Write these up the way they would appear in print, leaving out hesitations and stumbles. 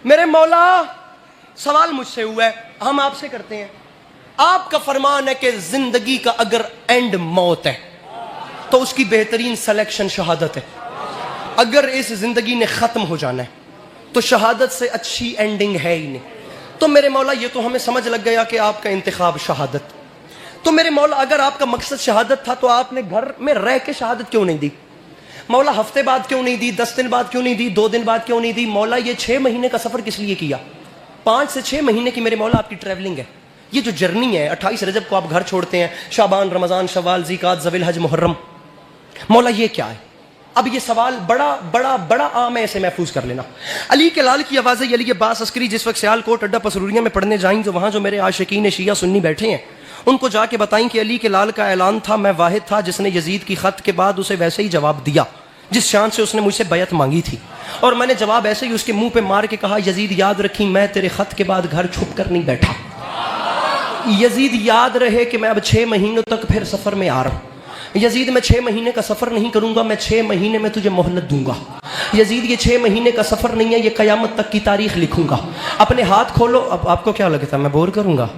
मेरे मौला सवाल मुझसे हुआ है, हम आपसे करते हैं। आपका फरमान है कि जिंदगी का अगर एंड मौत है तो उसकी बेहतरीन सिलेक्शन शहादत है। अगर इस जिंदगी ने खत्म हो जाना है तो शहादत से अच्छी एंडिंग है ही नहीं। तो मेरे मौला ये तो हमें समझ लग गया कि आपका इंतखाब शहादत। तो मेरे मौला अगर आपका मकसद शहादत था तो आपने घर में रह के शहादत क्यों नहीं दी? मौला हफ्ते बाद क्यों नहीं दी, 10 दिन बाद क्यों नहीं दी, 2 दिन बाद क्यों नहीं दी? मौला ये 6 महीने का सफर किस लिए किया? 5 से 6 महीने की मेरे मौला आपकी ट्रैवलिंग है। ये जो जर्नी है, 28 रजब को आप घर छोड़ते हैं, शाबान, रमजान, शवाल, ज़िकात, ज़विल हज, मुहर्रम, मौला ये क्या है? अब ये सवाल बड़ा बड़ा बड़ा आम है, ऐसे महफूज कर लेना। अली के लाल की आवाज़ है, अली अब्बास अस्करी जिस वक्त सियालकोट अड्डा पसरूरिया में पढ़ने जाएं तो वहाँ जो मेरे आशिकीन शिया सुन्नी बैठे हैं उनको जाके बताएं कि अली के लाल का ऐलान था, मैं वाहिद था जिसने यजीद की खत के बाद उसे वैसे ही जवाब दिया जिस शान से उसने मुझसे बैत मांगी थी, और मैंने जवाब ऐसे ही उसके मुंह पे मार के कहा, यजीद याद रखी मैं तेरे खत के बाद घर छुप कर नहीं बैठा। यजीद याद रहे कि मैं अब 6 महीनों तक फिर सफर में आ रहा हूँ। यजीद मैं 6 महीने का सफर नहीं करूंगा, मैं 6 महीने में तुझे मोहलत दूंगा। यजीद ये 6 महीने का सफर नहीं है, ये कयामत तक की तारीख लिखूंगा। अपने हाथ खोलो। अब आपको क्या लगता है मैं बोर करूंगा?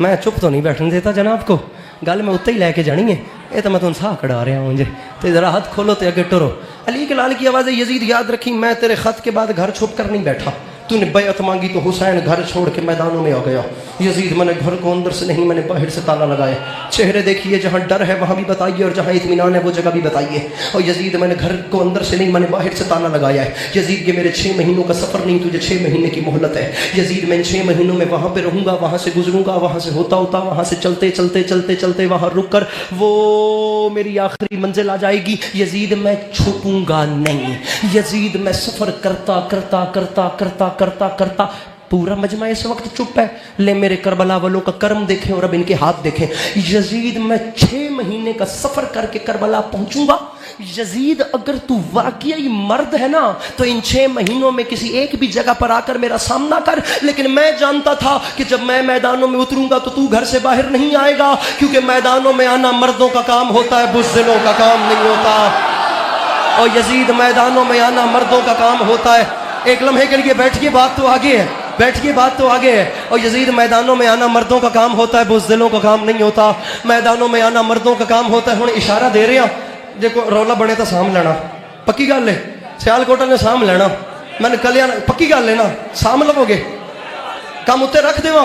मैं चुप तो नहीं बैठने देता जनाब को, गल मैं उत्ते ही लैके जानी है। ये तो मैं तुम साह कड़ा रहा हूँ मुझे, तो जरा हाथ खोलो तो अगे टुरो। अली के लाल की आवाज़ है, यजीद याद रखी मैं तेरे खत के बाद घर छुप कर नहीं बैठा। तूने बैत मांगी तो हुसैन घर छोड़ के मैदानों में आ गया। यजीद मैंने घर को अंदर से नहीं, मैंने बाहर से ताला लगाया। चेहरे देखिए, जहाँ डर है वहाँ भी बताइए और जहाँ इत्मीनान है वो जगह भी बताइए। और यजीद मैंने घर को अंदर से नहीं, मैंने बाहर से ताला लगाया है। यजीद ये मेरे 6 महीनों का सफ़र नहीं, तुझे 6 महीने की मोहलत है। यजीद मैं इन 6 महीनों में वहाँ पर रहूँगा, वहाँ से गुजरूँगा, वहाँ से होता होता वहाँ से चलते चलते चलते चलते वहाँ रुक कर वो मेरी आखिरी मंजिल आ जाएगी। यजीद मैं छुपूंगा नहीं। यजीद मैं सफ़र करता करता करता करता करता करता पूरा मजमा इस वक्त चुप है। ले मेरे करबला वालों का कर्म देखें और अब इनके हाथ देखें। यजीद मैं 6 महीने का सफर करके करबला पहुंचूंगा। यजीद अगर तू वाकई मर्द है ना तो इन 6 महीनों में किसी एक भी जगह पर आकर मेरा सामना कर। लेकिन मैं जानता था कि जब मैं मैदानों में उतरूंगा तो तू घर से बाहर नहीं आएगा, क्योंकि मैदानों में आना मर्दों का काम होता है, बुज़दिलों का काम नहीं होता। और यजीद मैदानों में आना मर्दों का काम होता है। एक लम्हे के लिए बैठिए, बात तो आगे है, बैठिए, बात तो आगे है। और यजीद मैदानों में आना मर्दों का काम होता है, बुज़दिलों का काम नहीं होता। मैदानों में आना मर्दों का काम होता है। हुण इशारा दे रहे हैं, देखो रौला बने तो साम लेना, पक्की गल है। सियालकोट ने साम लेना, मैंने कलिया पक्की गल है ना, साम लवोगे, काम उत्ते रख देवा।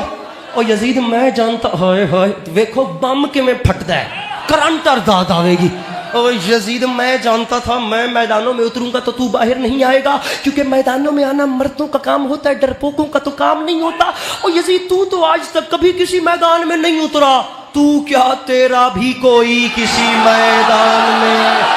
और यजीद मैं जानता, हाय हाय वेखो बम किवें फटदा है, करंट अरदाद आवेगी। और यजीद मैं जानता था मैं मैदानों में उतरूंगा तो तू बाहर नहीं आएगा, क्योंकि मैदानों में आना मर्दों का काम होता है, डरपोकों का तो काम नहीं होता। और यजीद तू तो आज तक कभी किसी मैदान में नहीं उतरा, तू क्या तेरा भी कोई किसी मैदान में,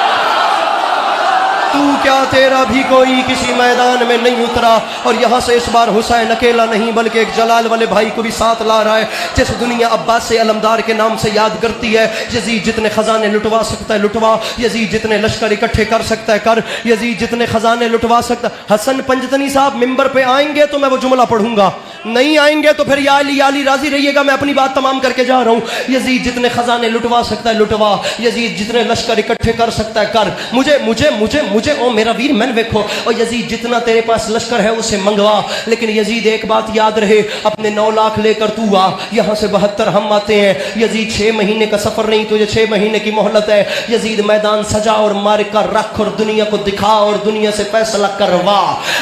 तू क्या तेरा भी कोई किसी मैदान में नहीं उतरा। और यहाँ से इस बार हुसैन अकेला नहीं बल्कि एक जलाल वाले भाई को भी साथ ला रहा है, जैसे दुनिया अब्बास से अलमदार के नाम से याद करती है। यजीद जितने खजाने लुटवा सकता है लुटवा, यजीद जितने लश्कर इकट्ठे कर सकता है कर, यजीद जितने खजाने लुटवा सकता है। हसन पंजतनी साहब मिंबर पे आएंगे तो मैं वो जुमला पढ़ूंगा, नहीं आएंगे तो फिर या अली राजी रहिएगा, मैं अपनी बात तमाम करके जा रहा हूँ। यजीद जितने खजाने लुटवा सकता है लुटवा, यजीद जितने लश्कर इकट्ठे कर सकता है कर। मुझे मुझे मुझे मुझे ओ मेरा वीर मैंने देखो। और यजीद जितना तेरे पास लश्कर है उसे मंगवा, लेकिन यजीद एक बात याद रहे, अपने 9 लाख लेकर तू आ, यहाँ से 72 हम आते हैं। यजीद 6 महीने का सफर नहीं, तुझे 6 महीने की मोहलत है। यजीद मैदान सजा और मार कर रख और दुनिया को दिखा और दुनिया से फैसला करवा।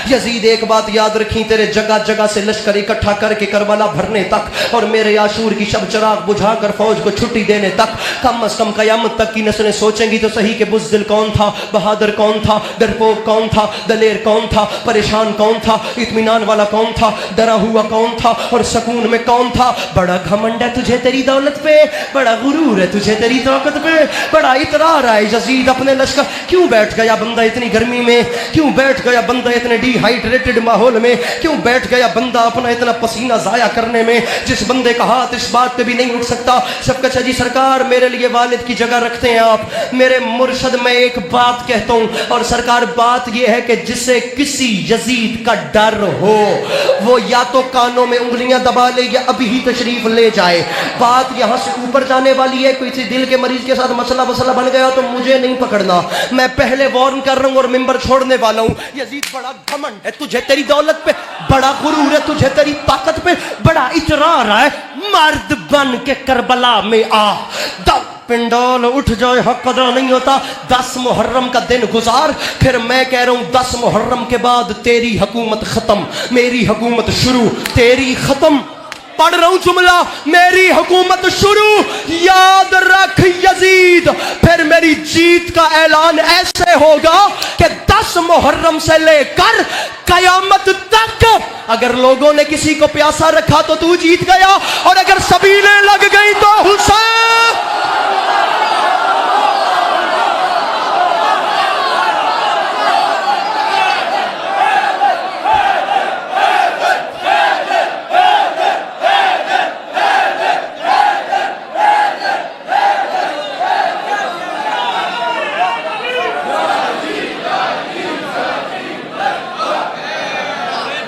यजीद एक बात याद रखी, तेरे जगह जगह से लश्कर इकट्ठा करके करबला भरने तक और मेरे आशूर की शब चराग बुझाकर फौज को छुट्टी देने तक, कम अज कम कयामत तक की नस्लें सोचेंगी तो सही कि बुज़दिल कौन था, बहादुर कौन था, डरपोक कौन था, दलेर कौन था, परेशान कौन था, इत्मीनान वाला कौन था, डरा हुआ कौन था और सुकून में कौन था। बड़ा घमंड है तुझे तेरी दौलत पे, बड़ा गुरूर है तुझे तेरी ताकत पे, बड़ा इतरार है यजीद अपने लश्कर। क्यों बैठ गया बंदा इतनी गर्मी में, क्यों बैठ गया बंदा इतने डिहाइड्रेटेड माहौल में, क्यों बैठ गया बंदा अपना इतना पसीना जाया करने में, जिस बंदे का हाथ इस बात पे भी नहीं उठ सकता। सबका जी सरकार मेरे लिए वालिद की जगह रखते हैं आप, मेरे मुर्शद में एक बात कहता हूँ और सरकार बात यह है कि जिसे किसी यजीद का डर हो वो या तो कानों में उंगलियां दबा ले या अभी ही तशरीफ ले जाए। बात यहाँ से ऊपर जाने वाली है, कोई दिल के मरीज के साथ मसला वसला बन गया तो मुझे नहीं पकड़ना, मैं पहले वार्न कर रहा हूँ और मिंबर छोड़ने वाला हूँ। यजीद बड़ा घमंड है तुझे तेरी दौलत पे। बड़ा गुरूर है तुझे तेरी ताकत पे, बड़ा इतरार है, मर्द बन के करबला में आ। पिंडोल उठ जाए हक कदर नहीं होता। 10 मुहर्रम का दिन गुजार, फिर मैं कह रहा हूं 10 मुहर्रम के बाद तेरी हुकूमत खत्म, मेरी हुकूमत शुरू, तेरी खत्म। पढ़ रहा हूं जुमला, मेरी हुकूमत शुरू, याद रख यजीद, फिर मेरी जीत का ऐलान ऐसे होगा कि 10 मुहर्रम से लेकर कयामत तक अगर लोगों ने किसी को प्यासा रखा तो तू जीत गया, और अगर सबीलें लग गई तो हुसैन।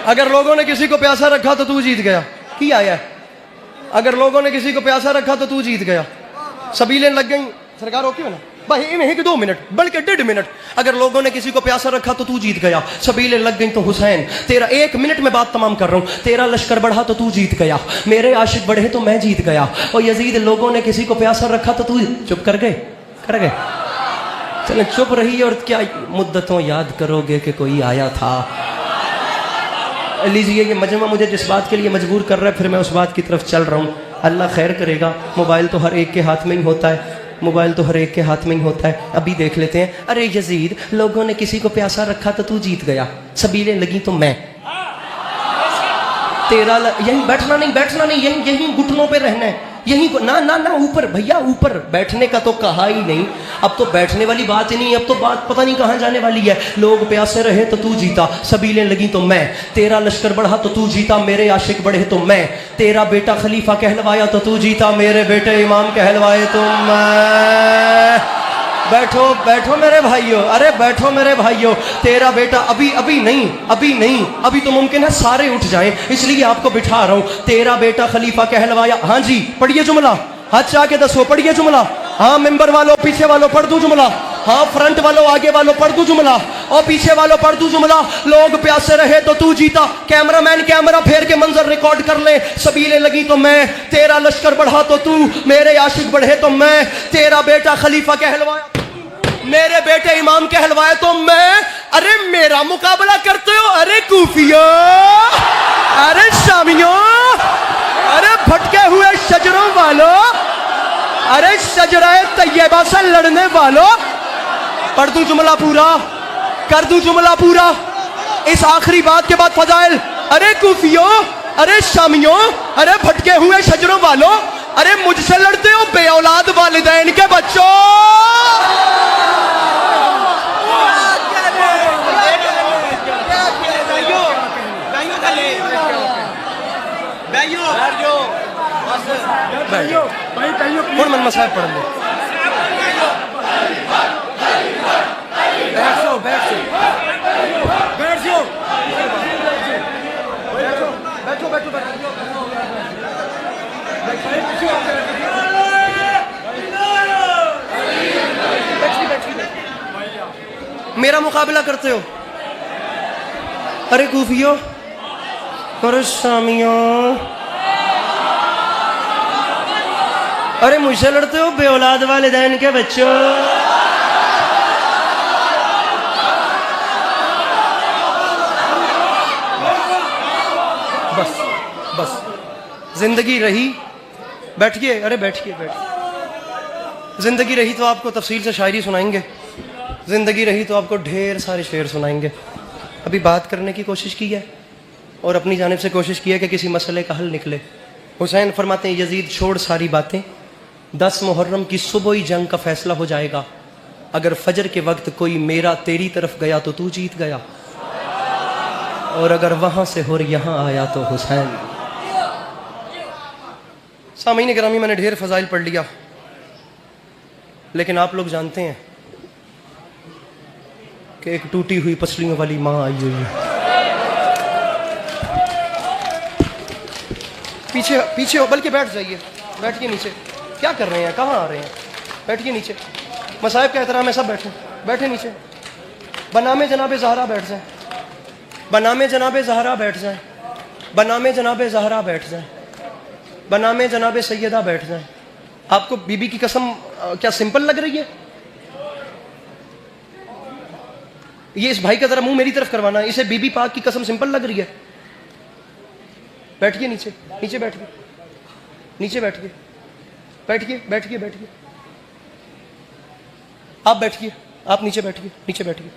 अगर लोगों ने किसी को प्यासा रखा तो तू जीत गया, की आया है। अगर लोगों ने किसी को प्यासा रखा तो तू जीत गया। सबीलें लग गई, सरकार ओके ना भाई, नहीं कि 2 मिनट बल्कि 1.5 मिनट। अगर लोगों ने किसी को प्यासा रखा तो तू जीत गया, सबीलें लग गई तो हुसैन। तेरा 1 मिनट में बात तमाम कर रहा हूं, तेरा लश्कर बढ़ा तो तू जीत गया, मेरे आशिक बढ़े तो मैं जीत गया। और यजीद लोगों ने किसी को प्यासा रखा तो तू चुप कर गए, कर गए। चले चुप रही, और क्या मुद्दतों याद करोगे कि कोई आया था। लीजिए ये मजमा मुझे जिस बात के लिए मजबूर कर रहा है, फिर मैं उस बात की तरफ चल रहा हूँ। अल्लाह खैर करेगा। मोबाइल तो हर एक के हाथ में ही होता है, मोबाइल तो हर एक के हाथ में ही होता है। अभी देख लेते हैं। अरे यजीद, लोगों ने किसी को प्यासा रखा तो तू जीत गया, सबीलें लगी तो मैं। तेरा यहीं बैठना नहीं, बैठना नहीं, यहीं यहीं घुटनों पे रहना है, यहीं ना ना ना ऊपर भैया, ऊपर बैठने का तो कहा ही नहीं। अब तो बैठने वाली बात ही नहीं, अब तो बात पता नहीं कहाँ जाने वाली है। लोग प्यासे रहे तो तू जीता, सबीलें लगी तो मैं। तेरा लश्कर बढ़ा तो तू जीता, मेरे आशिक बढ़े तो मैं। तेरा बेटा खलीफा कहलवाया तो तू जीता, मेरे बेटे इमाम कहलवाए तो मैं। बैठो बैठो मेरे भाइयों, अरे बैठो मेरे भाइयों। तेरा बेटा अभी अभी नहीं, अभी नहीं, अभी तो मुमकिन है सारे उठ जाएं, इसलिए आपको बिठा रहा हूं। तेरा बेटा खलीफा कहलवाया। हाँ जी, पढ़िए जुमला, हाथ से आके दसो, पढ़िए जुमला। हाँ मेंबर वालों, पीछे वालों पढ़ दूं जुमला। हाँ फ्रंट वालों, आगे वालों पढ़ दूं जुमला, और पीछे वालों पढ़ दूं जुमला। लोग प्यासे रहे तो तू जीता, कैमरामैन कैमरा फेर के मंजर रिकॉर्ड कर ले। सबीलें लगी तो मैं, तेरा लश्कर बढ़ा तो तू, मेरे आशिक बढ़े तो मैं। तेरा बेटा खलीफा कहलवाया, मेरे बेटे इमाम कहलवाए तो मैं। अरे मेरा मुकाबला करते हो, अरे कूफियों, अरे शामियों, अरे भटके हुए शजरों वालों, अरे शजराए तैयबा से लड़ने वालों। पढ़ दूं जुमला पूरा, कर दूं जुमला पूरा, इस आखिरी बात के बाद फजाइल। अरे कूफियों, अरे शामियों, अरे भटके हुए शजरों वालों, अरे मुझसे लड़ते हो बे औलाद वालिदैन के बच्चों। मन मसाहब पढ़ लो। बैठो बैठो बैठो बैठो बैठो बैठो। मेरा मुकाबला करते हो, अरे कूफियों, अरे शामियों, अरे मुझसे लड़ते हो बे औलाद वालिदैन के बच्चों। बस बस, जिंदगी रही, बैठिए, अरे बैठिए बैठिए। जिंदगी रही तो आपको तफसील से शायरी सुनाएंगे, जिंदगी रही तो आपको ढेर सारे शेर सुनाएंगे। अभी बात करने की कोशिश की है और अपनी जानिब से कोशिश की है कि किसी मसले का हल निकले। हुसैन फरमाते हैं, यजीद छोड़ सारी बातें, 10 मुहर्रम की सुबह ही जंग का फैसला हो जाएगा। अगर फजर के वक्त कोई मेरा तेरी तरफ गया तो तू जीत गया, और अगर वहां से हो यहां आया तो हुसैन। सामीन गिरामी, मैंने ढेर फजाइल पढ़ लिया, लेकिन आप लोग जानते हैं कि एक टूटी हुई पसलियों वाली माँ आई हुई है। पीछे पीछे हो, बल्कि बैठ जाइए, बैठिए नीचे। क्या कर रहे हैं, कहाँ आ रहे हैं, बैठिए नीचे। मसाहिब का एहतराम है, सब बैठे, बैठे नीचे। बनामे जनाबे ज़हरा बैठ जाए, बनामे जनाबे ज़हरा बैठ जाए, बनामे जनाबे ज़हरा बैठ जाए, बनामे जनाबे सैयदा बैठ जाए। आपको बीबी की कसम क्या सिंपल लग रही है? ये इस भाई का जरा मुंह मेरी तरफ करवाना, इसे बीबी पाक की कसम सिंपल लग रही है? बैठिए नीचे, नीचे बैठिए, नीचे बैठिए, बैठिए बैठिए बैठिए, आप बैठिए, आप नीचे बैठिए, नीचे बैठिए,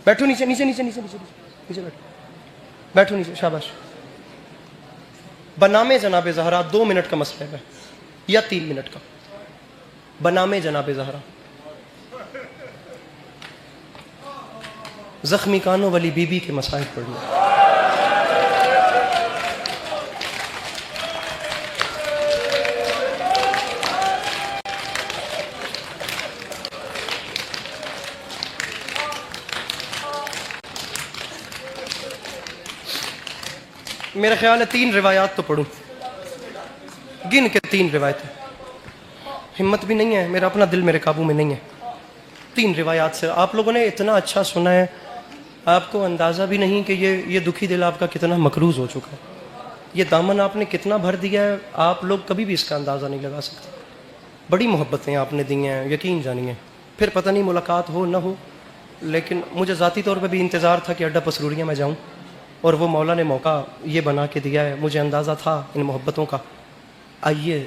बैठो नीचे नीचे नीचे नीचे नीचे नीचे बैठो, बैठो नीचे, शाबाश। बनामे जनाबे ज़हरा 2 मिनट का मसला है या 3 मिनट का। बनामे जनाबे ज़हरा, जख्मी कानों वाली बीबी के मसाइल पढ़िए। मेरा ख्याल है 3 रिवायात तो पढ़ूं, गिन के 3 रिवायतें। हिम्मत भी नहीं है, मेरा अपना दिल मेरे काबू में नहीं है। 3 रिवायात से आप लोगों ने इतना अच्छा सुना है, आपको अंदाज़ा भी नहीं कि ये दुखी दिल आपका कितना मकरूज़ हो चुका है। ये दामन आपने कितना भर दिया है, आप लोग कभी भी इसका अंदाज़ा नहीं लगा सकते। बड़ी मोहब्बतें आपने दी हैं, यकीन जानिए। फिर पता नहीं मुलाकात हो ना हो, लेकिन मुझे ज़ाती तौर पर भी इंतज़ार था कि अड्डा पसरूरियाँ में जाऊँ, और वो मौला ने मौका ये बना के दिया है। मुझे अंदाज़ा था इन मोहब्बतों का। आइए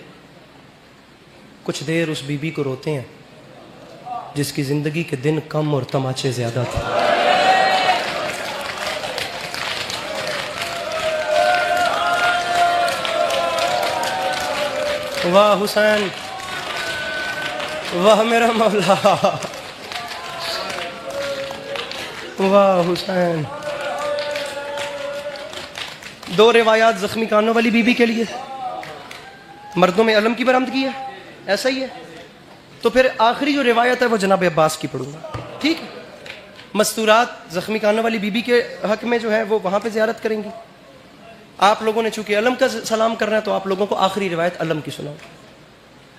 कुछ देर उस बीबी को रोते हैं जिसकी ज़िंदगी के दिन कम और तमाचे ज़्यादा थे। वाह हुसैन, वाह मेरा मौला, वाह हुसैन। 2 रिवायात ज़ख्मी कानों वाली बीबी के लिए, मर्दों में अलम की बरामदगी है, ऐसा ही है। तो फिर आखिरी जो रिवायत है वो जनाब अब्बास की पढ़ूंगा, ठीक है? मस्तूरात ज़ख्मी कानों वाली बीबी के हक में जो है वो वहाँ पे ज़ियारत करेंगी। आप लोगों ने चूंकि अलम का सलाम करना है तो आप लोगों को आखिरी रिवायत अलम की सुनाऊँ।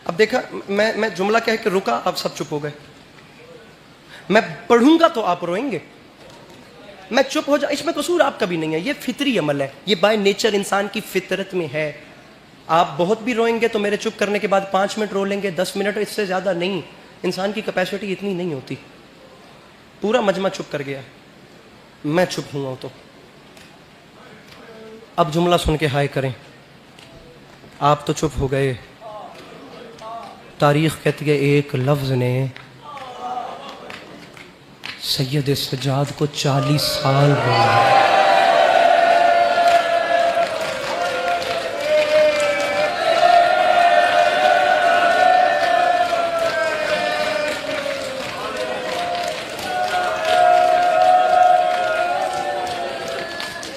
अब देखा, मैं जुमला कह के रुका, आप सब चुप हो गए। मैं पढ़ूंगा तो आप रोएंगे, मैं चुप हो जा, इसमें कसूर आपका भी नहीं है। ये फितरी अमल है, ये बाय नेचर इंसान की फितरत में है। आप बहुत भी रोएंगे तो मेरे चुप करने के बाद 5 मिनट रो लेंगे, 10 मिनट, इससे ज़्यादा नहीं। इंसान की कैपेसिटी इतनी नहीं होती। पूरा मजमा चुप कर गया, मैं चुप हुआ तो अब जुमला सुन के हाय करें। आप तो चुप हो गए। तारीख कहती है एक लफ्ज़ ने सैयद सज्जाद को 40 साल रोया।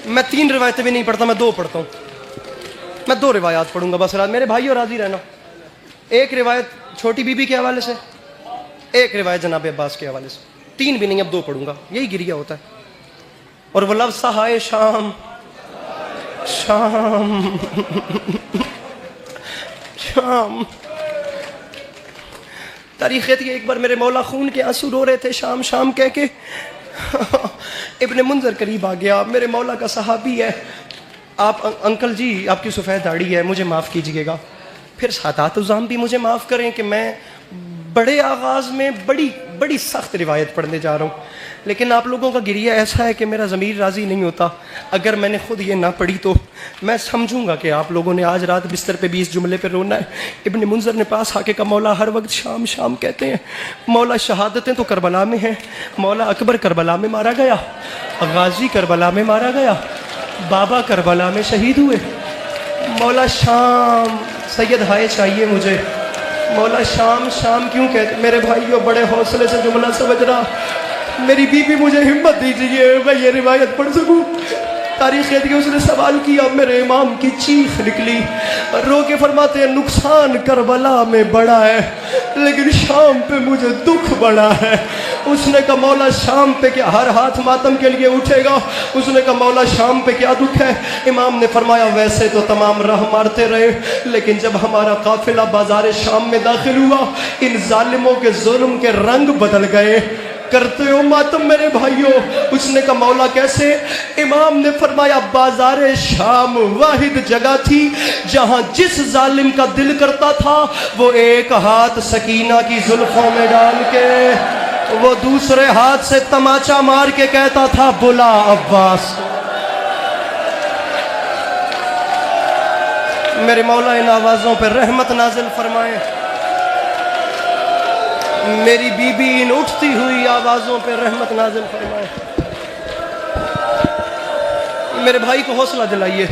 मैं 3 रिवायतें भी नहीं पढ़ता, मैं 2 पढ़ता हूँ। मैं 2 रिवायात पढ़ूंगा बस। मेरे भाइयों राजी रहना। एक रिवायत छोटी बीबी के हवाले से, एक रिवायत जनाब अब्बास के हवाले से। 3 भी नहीं, अब 2 पढ़ूंगा, यही गिरिया होता है। और वो लफ्ज़ सा हाय शाम, शाम, शाम। तारीख़ कहती है एक बार मेरे मौला खून के आंसू रो रहे थे, शाम शाम कह के इब्ने मुंजर करीब आ गया। मेरे मौला का सहाबी है। आप अंकल जी, आपकी सफ़ेद दाढ़ी है, मुझे माफ़ कीजिएगा। फिर सादात उज़ाम भी मुझे माफ़ करें कि मैं बड़े आगाज़ में बड़ी बड़ी सख्त रिवायत पढ़ने जा रहा हूँ, लेकिन आप लोगों का गिरिया ऐसा है कि मेरा ज़मीर राज़ी नहीं होता। अगर मैंने ख़ुद ये ना पढ़ी तो मैं समझूंगा कि आप लोगों ने आज रात बिस्तर पे 20 जुमले पे रोना है। इब्ने मुंजर ने पास आके का मौला हर वक्त शाम शाम कहते हैं। मौला शहादतें तो करबला में हैं। मौला अकबर करबला में मारा गया, गाजी करबला में मारा गया, बाबा करबला में शहीद हुए। मौला शाम, सैयद हाय चाहिए मुझे। मौला शाम शाम क्यों कहते? मेरे भाइयों बड़े हौसले से जुमला समझ रहा। मेरी बीबी मुझे हिम्मत दीजिए, मैं ये रिवायत पढ़ सकूं। तारीख़ कहती है उसने सवाल किया, मेरे इमाम की चीख निकली। रो के फरमाते हैं नुकसान करबला में बड़ा है, लेकिन शाम पे मुझे दुख बड़ा है। उसने कहा मौला शाम पे क्या हर हाथ मातम के लिए उठेगा? उसने कहा मौला शाम पे क्या दुख है? इमाम ने फरमाया वैसे तो तमाम राह मारते रहे, लेकिन जब हमारा काफिला बाजार शाम में दाखिल हुआ, इन जालिमों के जुल्म के रंग बदल गए। करते हो मातम मेरे भाइयों। उसने कहा मौला कैसे? इमाम ने फरमाया बाजार शाम वाहिद जगह थी जहां जिस जालिम का दिल करता था वो एक हाथ सकीना की जुल्फों में डाल के वो दूसरे हाथ से तमाचा मार के कहता था बुला अब्बास। मेरे मौला इन आवाज़ों पर रहमत नाजिल फरमाए। मेरी बीबी इन उठती हुई आवाज़ों पर रहमत नाजिल फरमाए। मेरे भाई को हौसला दिलाइए,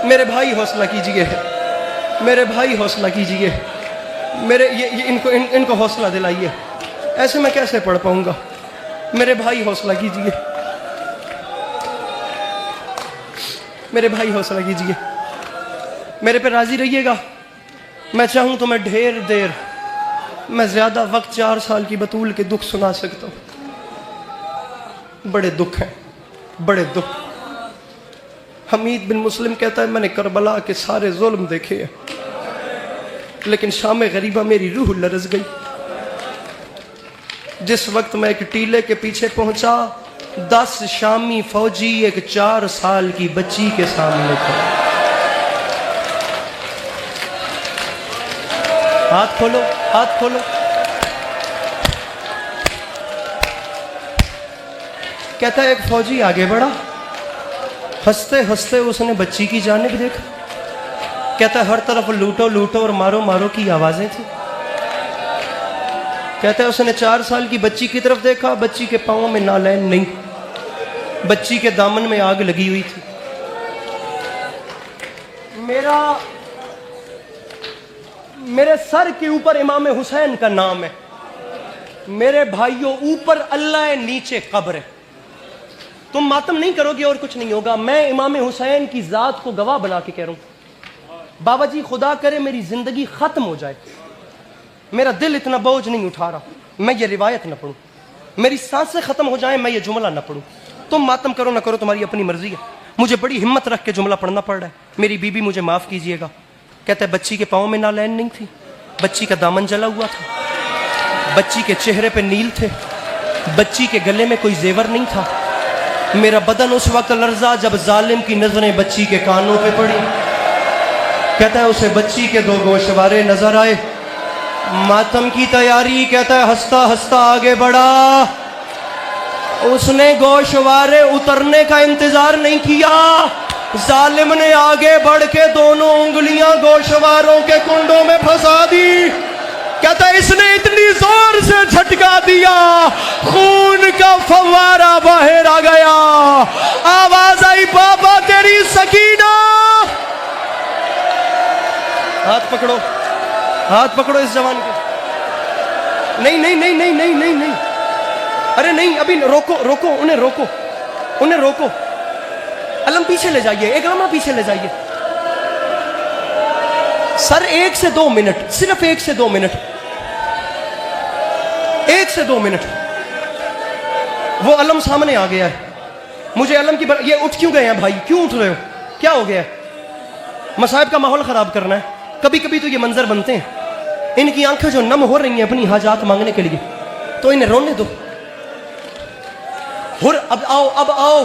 मेरे भाई हौसला कीजिए, मेरे भाई हौसला कीजिए, मेरे ये इनको हौसला दिलाइए। ऐसे मैं कैसे पढ़ पाऊंगा? मेरे भाई हौसला कीजिए, मेरे भाई हौसला कीजिए, मेरे पे राजी रहिएगा। मैं चाहूं तो मैं ढेर देर, मैं ज्यादा वक्त 4 साल की बतूल के दुख सुना सकता हूं। बड़े दुख हैं, बड़े दुख। हमीद बिन मुस्लिम कहता है मैंने करबला के सारे जुल्म देखे हैं, लेकिन शाम गरीबा मेरी रूह लरस गई। जिस वक्त मैं एक टीले के पीछे पहुंचा 10 शामी फौजी एक 4 साल की बच्ची के सामने थे। हाथ खोलो, हाथ खोलो। कहता है एक फौजी आगे बढ़ा, हंसते हंसते उसने बच्ची की जानिब देखा। कहता है हर तरफ लूटो लूटो और मारो मारो की आवाजें थी। कहता है उसने 4 साल की बच्ची की तरफ देखा, बच्ची के पांवों में नालैन नहीं, बच्ची के दामन में आग लगी हुई थी। मेरे सर के ऊपर इमाम हुसैन का नाम है। मेरे भाइयों ऊपर अल्लाह है, नीचे कब्र है। तुम मातम नहीं करोगे और कुछ नहीं होगा। मैं इमाम हुसैन की जात को गवाह बना के कह रहा हूं। बाबा जी खुदा करे मेरी जिंदगी खत्म हो जाए, मेरा दिल इतना बोझ नहीं उठा रहा मैं ये रिवायत ना पढ़ूं, मेरी सांसें खत्म हो जाएं मैं ये जुमला ना पढ़ूं। तुम मातम करो ना करो तुम्हारी अपनी मर्जी है। मुझे बड़ी हिम्मत रख के जुमला पढ़ना पड़ रहा है। मेरी बीबी मुझे माफ कीजिएगा। कहता है बच्ची के पाँव में नालैन नहीं थी, बच्ची का दामन जला हुआ था, बच्ची के चेहरे पे नील थे, बच्ची के गले में कोई जेवर नहीं था। मेरा बदन उस वक्त लर्जा जब जालिम की नजरें बच्ची के कानों पे पड़ी। कहता है उसे बच्ची के 2 गोशवारे नजर आए। मातम की तैयारी, कहता है हंसता हंसता आगे बढ़ा। उसने गोशवारे उतरने का इंतजार नहीं किया, जालिम ने आगे बढ़ के दोनों उंगलियां गोशवारों के कुंडों में फंसा दी। कहता है इसने इतनी जोर से झटका दिया खून का फव्वारा बाहर आ गया। आवाज आई बाबा तेरी सकीना। हाथ पकड़ो, हाथ पकड़ो इस जवान के। नहीं नहीं नहीं नहीं नहीं नहीं नहीं, अरे नहीं अभी रोको रोको, उन्हें रोको, उन्हें रोको। अलम पीछे ले जाइए, एक लम्हा पीछे ले जाइए सर। 1 से 2 मिनट, सिर्फ 1 से 2 मिनट, 1 से 2 मिनट। वो अलम सामने आ गया है। मुझे अलम की ये उठ क्यों गए हैं भाई? क्यों उठ रहे हो? क्या हो गया है? मसाइब का माहौल खराब करना है? कभी कभी तो ये मंजर बनते हैं। इनकी आंखें जो नम हो रही हैं अपनी हाजात मांगने के लिए, तो इन्हें रोने दो। अब आओ, अब आओ,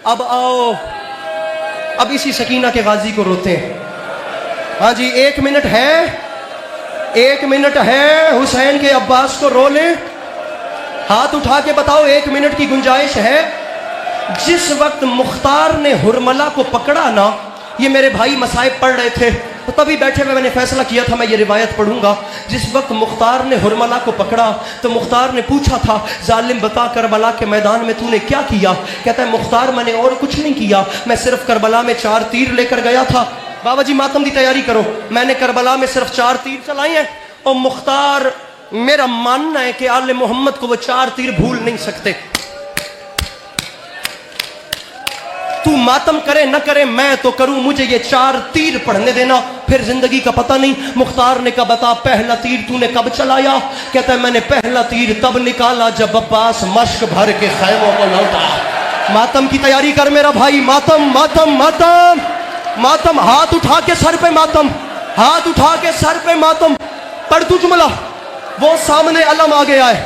अब आओ। अब इसी सकीना के गाजी को रोते हैं। हाँ जी 1 मिनट है, 1 मिनट है। हुसैन के अब्बास को रो ले। हाथ उठा के बताओ 1 मिनट की गुंजाइश है। जिस वक्त मुख्तार ने हुरमला को पकड़ा ना, ये मेरे भाई मसाइब पढ़ रहे थे तो तभी बैठे हुए मैंने फैसला किया था मैं ये रिवायत पढ़ूंगा। जिस वक्त मुख्तार ने हुरमला को पकड़ा तो मुख्तार ने पूछा था जालिम बता करबला के मैदान में तूने क्या किया? कहता है मुख्तार मैंने और कुछ नहीं किया, मैं सिर्फ करबला में 4 तीर लेकर गया था। बाबा जी मातम की तैयारी करो, मैंने करबला में सिर्फ 4 तीर चलाए हैं। और मुख्तार, मेरा मानना है कि आले मोहम्मद को वो 4 तीर भूल नहीं सकते। तू मातम करे न करे मैं तो करूं, मुझे ये 4 तीर पढ़ने देना, फिर जिंदगी का पता नहीं। मुख्तार ने कहा बता पहला तीर तूने कब चलाया? कहता है मैंने पहला तीर तब निकाला जब अब्बास मश्क भर के खैमों को लौटा। मातम की तैयारी कर मेरा भाई। मातम मातम मातम मातम। हाथ उठा के सर पे मातम, हाथ उठा के सर पे मातम। पढ़ तू जुमला। वो सामने अलम आ गया है,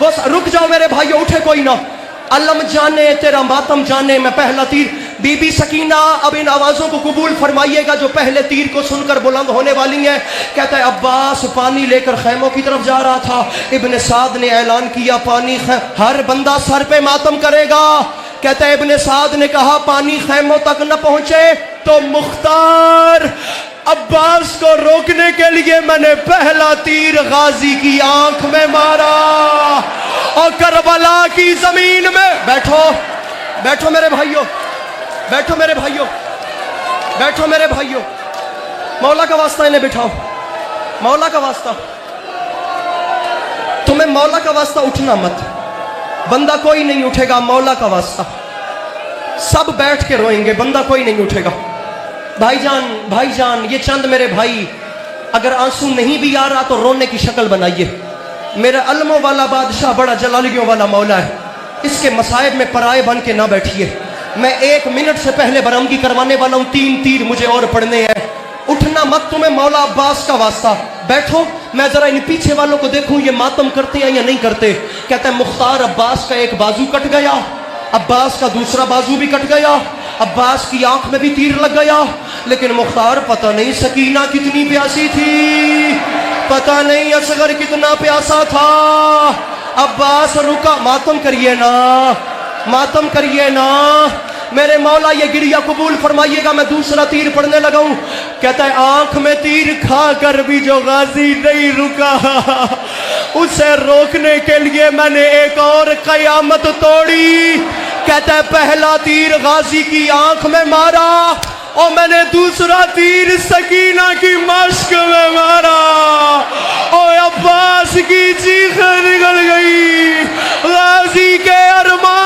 वो रुक जाओ मेरे भाइयों, उठे कोई ना। अल्लम जाने तेरा मातम जाने, मैं पहला तीर। बीबी सकीना अब इन आवाज़ों को कबूल फरमाइएगा जो पहले तीर को सुनकर बुलंद होने वाली है। कहता है अब्बास पानी लेकर खैमों की तरफ जा रहा था, इब्ने साद ने ऐलान किया पानी हर बंदा सर पे मातम करेगा। कहता है इब्ने साद ने कहा पानी खैमों तक न पहुंचे तो मुख्तार अब्बास को रोकने के लिए मैंने पहला तीर गाजी की आंख में मारा और करबला की जमीन में। बैठो बैठो मेरे भाइयों, बैठो मेरे भाइयों, बैठो मेरे भाइयों। मौला का वास्ता इन्हें बिठाओ, मौला का वास्ता। तुम्हें मौला का वास्ता उठना मत, बंदा कोई नहीं उठेगा, मौला का वास्ता। सब बैठ के रोएंगे, बंदा कोई नहीं उठेगा। भाईजान भाईजान, ये चंद मेरे भाई, अगर आंसू नहीं भी आ रहा तो रोने की शक्ल बनाइए। मेरा अलमों वाला बादशाह बड़ा जलालियों वाला मौला है, इसके मसाइब में पराए बन के ना बैठिए। मैं 1 मिनट से पहले बरामदगी करवाने वाला हूँ, 3 तीर मुझे और पढ़ने हैं। उठना मत, तुम्हें मौला अब्बास का वास्ता। बैठो, मैं जरा इन पीछे वालों को देखूं ये मातम करते हैं या नहीं करते। कहता है मुख्तार अब्बास का एक बाजू कट गया, अब्बास का दूसरा बाजू भी कट गया, अब्बास की आंख में भी तीर लग गया। लेकिन मुख्तार पता नहीं सकीना कितनी प्यासी थी, पता नहीं असगर कितना प्यासा था। अब्बास रुका, मातम करिए ना, मातम करिए ना मेरे मौला। ये गिरिया कबूल फरमाइएगा, मैं दूसरा तीर पढ़ने लगा हूं। कहता है आंख में तीर खाकर भी जो गाजी नहीं रुका, उसे रोकने के लिए मैंने एक और कयामत तोड़ी। कहता है पहला तीर गाजी की आंख में मारा और मैंने दूसरा तीर सकीना की मश्क में मारा और अब्बास की चीख निकल गई। गाजी के अरमा,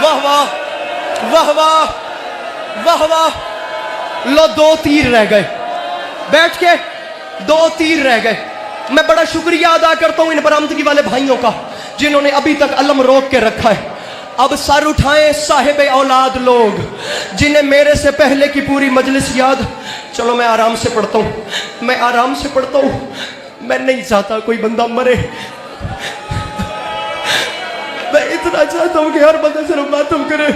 वाह वाह वाह वाह वाह वाह। लो 2 तीर रह गए, बैठ के 2 तीर रह गए। मैं बड़ा शुक्रिया अदा करता हूं इन बरामदगी वाले भाइयों का जिन्होंने अभी तक अलम रोक के रखा है। अब सर उठाएं साहिब औलाद लोग जिन्हें मेरे से पहले की पूरी मजलिस याद। चलो मैं आराम से पढ़ता हूं, मैं आराम से पढ़ता हूं। मैं नहीं चाहता कोई बंदा मरे, मैं इतना चाहता हूं कि हर बंदा सिर्फ मातम करे।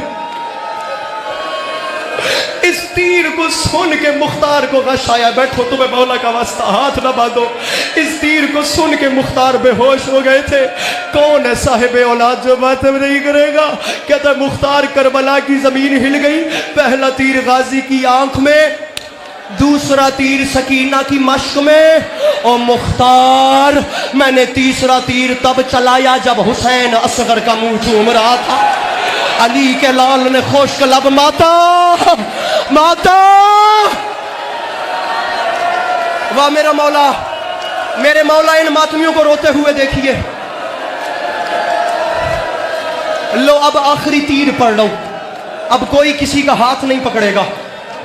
इस तीर को सुन के मुख्तार को गश आया। बैठो, तुम्हें मौला का वास्ता, हाथ ना बांधो। इस तीर को सुन के मुख्तार बेहोश हो गए थे। कौन है साहिब औलाद जो मातम नहीं करेगा? कहता है मुख्तार करबला की जमीन हिल गई। पहला तीर गाजी की आंख में, दूसरा तीर सकीना की मश्क में और मुख्तार मैंने तीसरा तीर तब चलाया जब हुसैन असगर का मुंह चूम रहा था। अली के लाल ने खुश्क लब माता माता। वाह मेरा मौला, मेरे मौला, इन मातमियों को रोते हुए देखिए। लो अब आखिरी तीर पढ़ लो, अब कोई किसी का हाथ नहीं पकड़ेगा।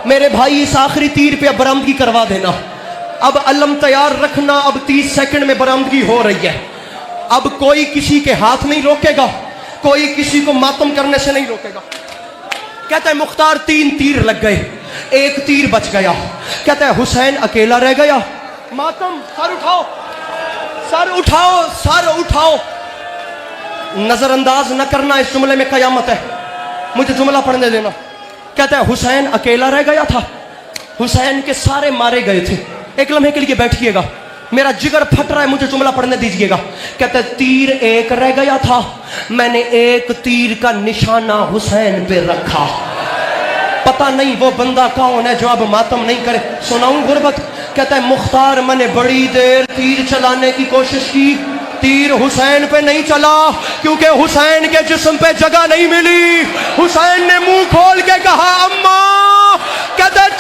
मेरे भाई इस आखिरी तीर पे अब बरामदगी करवा देना। अब अलम तैयार रखना, अब 30 सेकंड में बरामदगी हो रही है। अब कोई किसी के हाथ नहीं रोकेगा, कोई किसी को मातम करने से नहीं रोकेगा। कहता है मुख्तार 3 तीर लग गए, 1 तीर बच गया। कहता है हुसैन अकेला रह गया। मातम, सर उठाओ, सर उठाओ, सर उठाओ। नजरअंदाज न करना, इस जुमले में कयामत है। मुझे जुमला पढ़ने देना। कहता है हुसैन अकेला रह गया था, हुसैन के सारे मारे गए थे। एक लम्हे के लिए बैठिएगा, मेरा जिगर फट रहा है, मुझे जुमला पढ़ने दीजिएगा। कहता है तीर 1 रह गया था, मैंने 1 तीर का निशाना हुसैन पे रखा। पता नहीं वो बंदा कौन है जो अब मातम नहीं करे। सुनाऊं गुरबत? कहता है मुख्तार मैंने बड़ी देर तीर चलाने की कोशिश की, तीर हुसैन पे नहीं चला क्योंकि हुसैन के जिस्म पे जगह नहीं मिली। हुसैन ने मुंह खोल के कहा अम्मा। कहता है